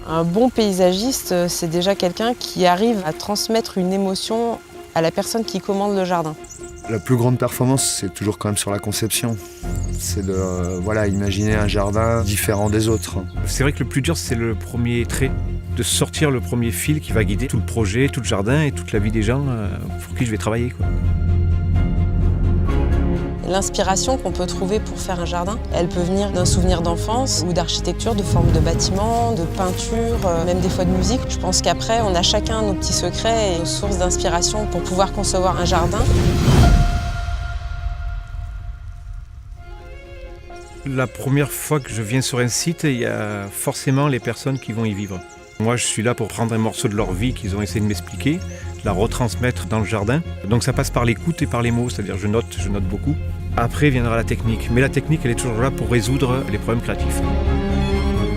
Un bon paysagiste, c'est déjà quelqu'un qui arrive à transmettre une émotion à la personne qui commande le jardin. La plus grande performance, c'est toujours quand même sur la conception. C'est de imaginer un jardin différent des autres. C'est vrai que le plus dur, c'est le premier trait, de sortir le premier fil qui va guider tout le projet, tout le jardin et toute la vie des gens pour qui je vais travailler, quoi. L'inspiration qu'on peut trouver pour faire un jardin, elle peut venir d'un souvenir d'enfance ou d'architecture, de forme de bâtiment, de peinture, même des fois de musique. Je pense qu'après, on a chacun nos petits secrets et nos sources d'inspiration pour pouvoir concevoir un jardin. La première fois que je viens sur un site, il y a forcément les personnes qui vont y vivre. Moi, je suis là pour prendre un morceau de leur vie qu'ils ont essayé de m'expliquer, la retransmettre dans le jardin. Donc ça passe par l'écoute et par les mots, c'est-à-dire je note beaucoup. Après viendra la technique, mais la technique, elle est toujours là pour résoudre les problèmes créatifs.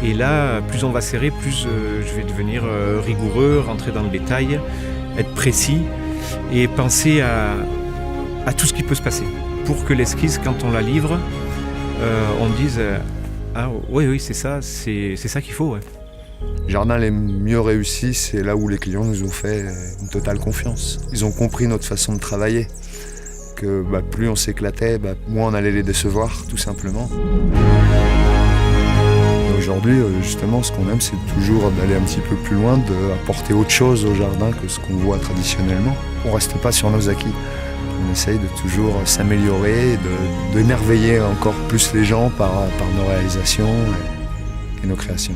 Et là, plus on va serrer, plus je vais devenir rigoureux, rentrer dans le détail, être précis et penser à tout ce qui peut se passer. Pour que l'esquisse, quand on la livre, on dise ah oui, c'est ça qu'il faut. Ouais. Les jardins les mieux réussis, c'est là où les clients nous ont fait une totale confiance. Ils ont compris notre façon de travailler, que plus on s'éclatait, moins on allait les décevoir, tout simplement. Et aujourd'hui, justement, ce qu'on aime, c'est toujours d'aller un petit peu plus loin, d'apporter autre chose au jardin que ce qu'on voit traditionnellement. On ne reste pas sur nos acquis. On essaye de toujours s'améliorer, d'émerveiller encore plus les gens par nos réalisations et nos créations.